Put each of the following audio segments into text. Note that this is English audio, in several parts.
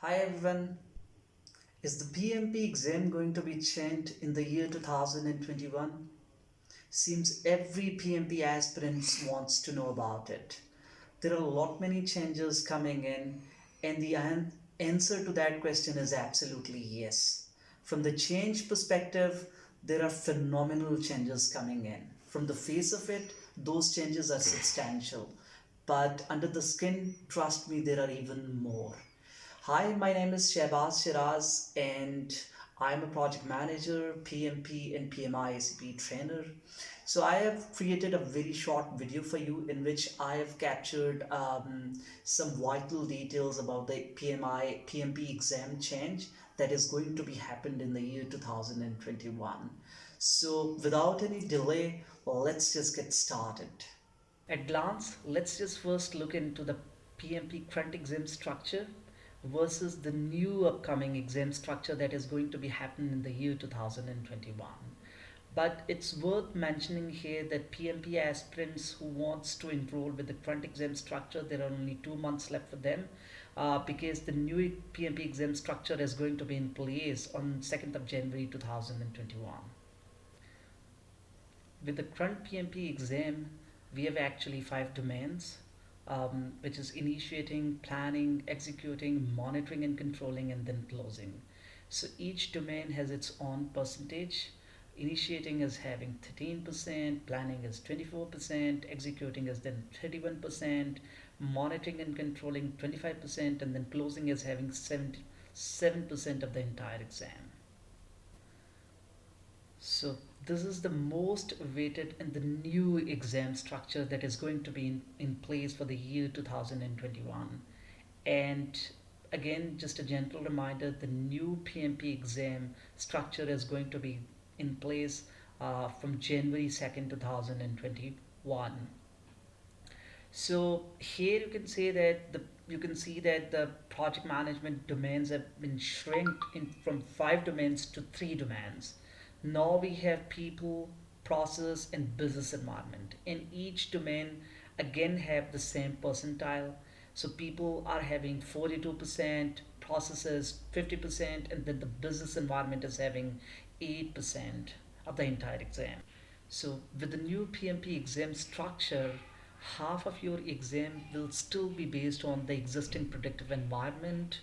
Hi everyone. Is the PMP exam going to be changed in the year 2021? Seems every PMP aspirant wants to know about it. There are a lot many changes coming in, and the answer to that question is absolutely yes. From the change perspective, there are phenomenal changes coming in. From the face of it, those changes are substantial. But under the skin, trust me, there are even more. Hi, my name is Shehbaz Shiraz, and I'm a project manager, PMP, and PMI ACP trainer. So, I have created a very short video for you in which I have captured some vital details about the PMI PMP exam change that is going to be happened in the year 2021. So, without any delay, let's just get started. At glance, let's just first look into the PMP current exam structure versus the new upcoming exam structure that is going to be happening in the year 2021. But it's worth mentioning here that PMP aspirants who wants to enroll with the current exam structure, there are only 2 months left for them because the new PMP exam structure is going to be in place on 2nd of January 2021. With the current PMP exam, we have actually five domains, which is initiating, planning, executing, monitoring and controlling, and then closing. So each domain has its own percentage. Initiating is having 13%, planning is 24%, executing is then 31%, monitoring and controlling 25%, and then closing is having 77% of the entire exam. So this is the most weighted and the new exam structure that is going to be in place for the year 2021. And again, just a gentle reminder, the new PMP exam structure is going to be in place from January 2nd, 2021. So here you can see that the project management domains have been shrinked from five domains to three domains. Now we have people, process, and business environment. In each domain, again have the same percentile. So people are having 42%, processes 50%, and then the business environment is having 8% of the entire exam. So with the new PMP exam structure, half of your exam will still be based on the existing predictive environment,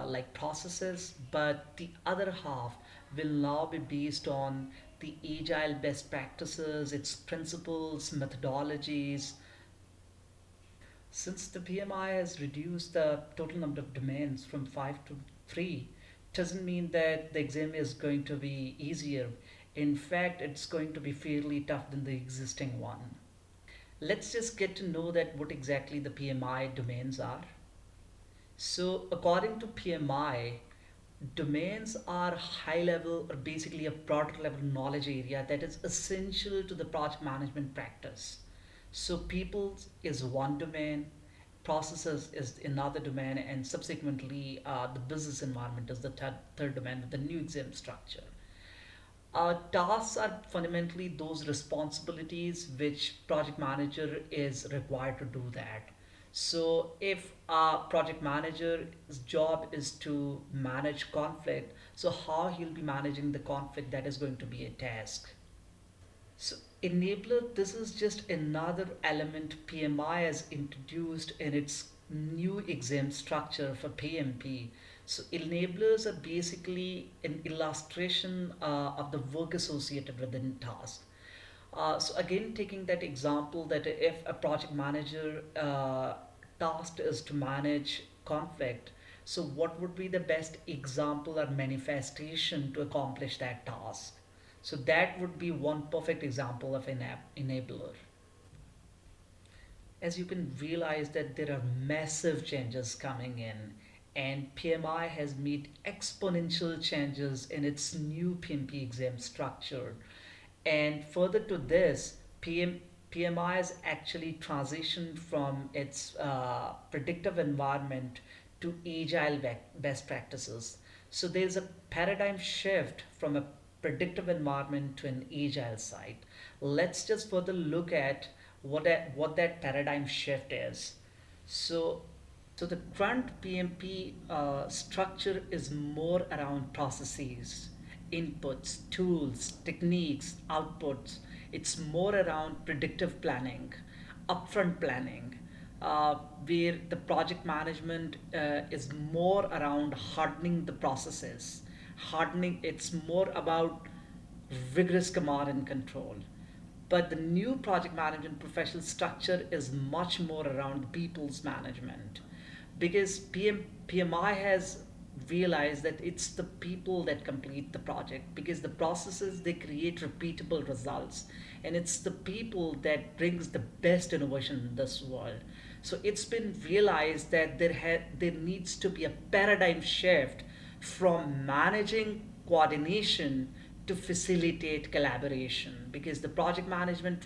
like processes, but the other half will now be based on the agile best practices, its principles, methodologies. Since the PMI has reduced the total number of domains from five to three, doesn't mean that the exam is going to be easier. In fact, it's going to be fairly tough than the existing one. Let's just get to know that what exactly the PMI domains are. So according to PMI, domains are high level or basically a product level knowledge area that is essential to the project management practice. So people is one domain, processes is another domain, and subsequently the business environment is the third domain with the new exam structure. Tasks are fundamentally those responsibilities which project manager is required to do that. So if a project manager's job is to manage conflict, so how he'll be managing the conflict, that is going to be a task. So enabler, this is just another element PMI has introduced in its new exam structure for PMP. So enablers are basically an illustration of the work associated with the task. So again, taking that example that if a project manager tasked is to manage conflict, so what would be the best example or manifestation to accomplish that task? So that would be one perfect example of an enabler. As you can realize that there are massive changes coming in, and PMI has made exponential changes in its new PMP exam structure. And further to this, PMI has actually transitioned from its predictive environment to agile best practices. So there's a paradigm shift from a predictive environment to an agile side. Let's just further look at what that paradigm shift is. So So the current PMP structure is more around processes, inputs, tools, techniques, outputs. It's more around predictive planning, upfront planning, where the project management is more around hardening the processes. Hardening, it's more about rigorous command and control. But the new project management professional structure is much more around people's management because PMI has realized that it's the people that complete the project because the processes they create repeatable results and it's the people that brings the best innovation in this world. So it's been realized that there needs to be a paradigm shift from managing coordination to facilitate collaboration because the project manager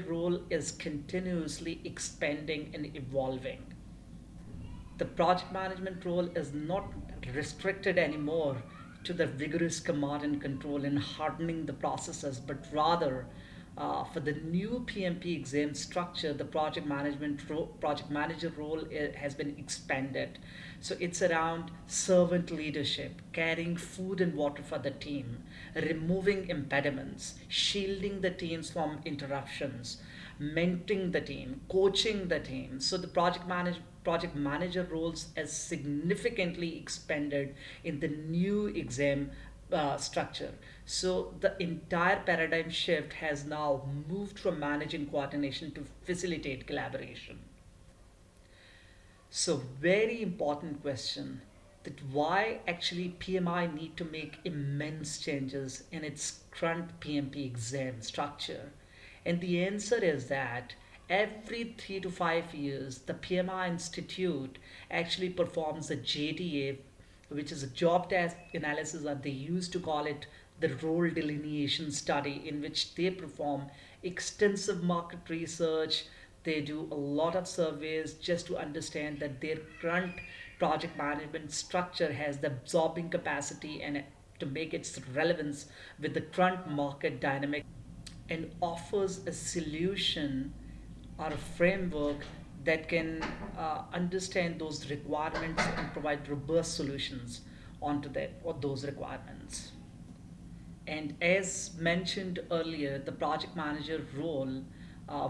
role is continuously expanding and evolving. The project management role is not restricted anymore to the rigorous command and control and hardening the processes, but rather for the new PMP exam structure, the project manager role has been expanded. So it's around servant leadership, carrying food and water for the team, removing impediments, shielding the teams from interruptions, mentoring the team, coaching the team. So the project manager roles has significantly expanded in the new exam structure. So the entire paradigm shift has now moved from managing coordination to facilitate collaboration. So very important question that why actually PMI need to make immense changes in its current PMP exam structure. And the answer is that every 3 to 5 years, the PMI Institute actually performs a JDA, which is a job task analysis, or they used to call it the role delineation study, in which they perform extensive market research. They do a lot of surveys just to understand that their current project management structure has the absorbing capacity and to make its relevance with the current market dynamic and offers a solution or a framework that can understand those requirements and provide robust solutions onto that or those requirements. And as mentioned earlier, the project manager role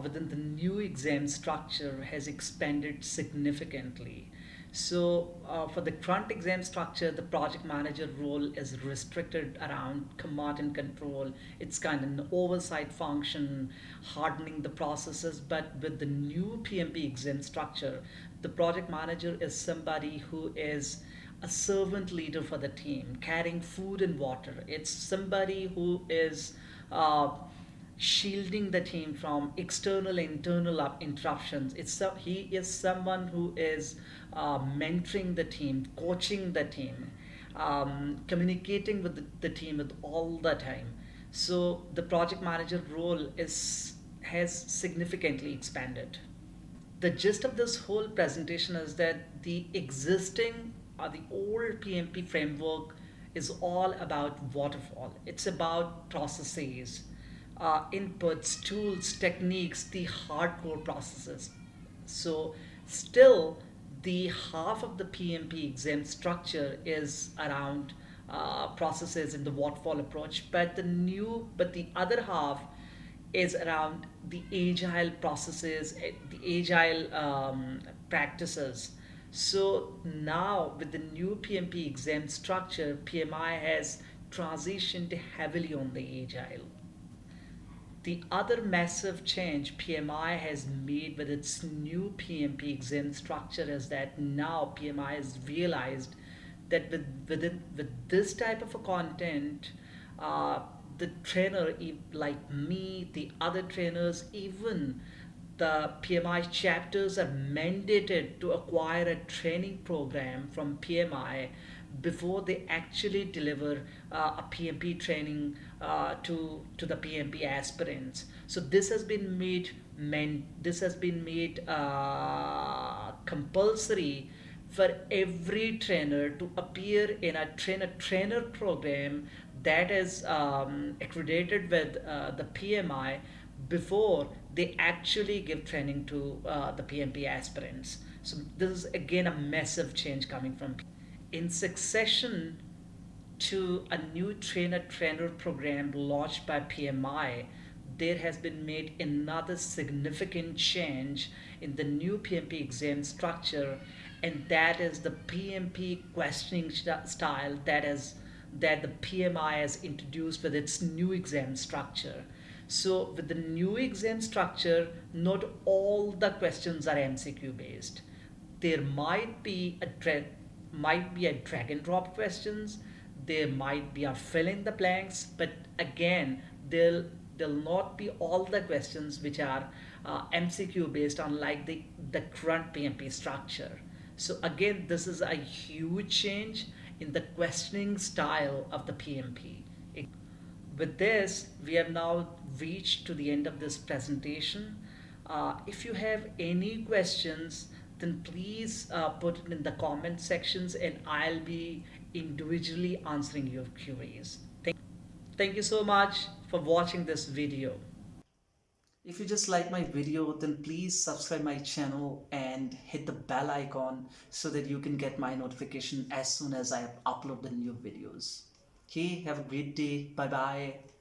within the new exam structure has expanded significantly. So, for the current exam structure, the project manager role is restricted around command and control. It's kind of an oversight function, hardening the processes. But with the new PMP exam structure, the project manager is somebody who is a servant leader for the team, carrying food and water. It's somebody who is uh, shielding the team from external and internal interruptions. He is someone who is mentoring the team, coaching the team, communicating with the team with all the time. So the project manager role is has significantly expanded. The gist of this whole presentation is that the existing or the old PMP framework is all about waterfall. It's about processes, inputs, tools, techniques, the hardcore processes. So, still, the half of the PMP exam structure is around processes in the waterfall approach, but the other half is around the agile processes, the agile practices. So now with the new PMP exam structure, PMI has transitioned heavily on the agile. The other massive change PMI has made with its new PMP exam structure is that now PMI has realized that with this type of a content, uh, the trainer, like me, the other trainers, even the PMI chapters are mandated to acquire a training program from PMI before they actually deliver a PMP training to the PMP aspirants. So this has been made compulsory for every trainer to appear in a trainer program that is accredited with the PMI before they actually give training to the PMP aspirants. So this is again a massive change coming from in succession to a new trainer program launched by PMI. There has been made another significant change in the new PMP exam structure, and that is the PMP questioning style that the PMI has introduced with its new exam structure. So with the new exam structure, not all the questions are MCQ based. There might be a drag and drop questions. There might be a fill in the blanks, but again, there'll not be all the questions which are MCQ based on like the current PMP structure. So again, this is a huge change in the questioning style of the PMP. With this, we have now reached to the end of this presentation. If you have any questions, then please put it in the comment sections and I'll be individually answering your queries. Thank you so much for watching this video. If you just like my video, then please subscribe my channel and hit the bell icon so that you can get my notification as soon as I upload the new videos. Okay, have a great day. Bye bye.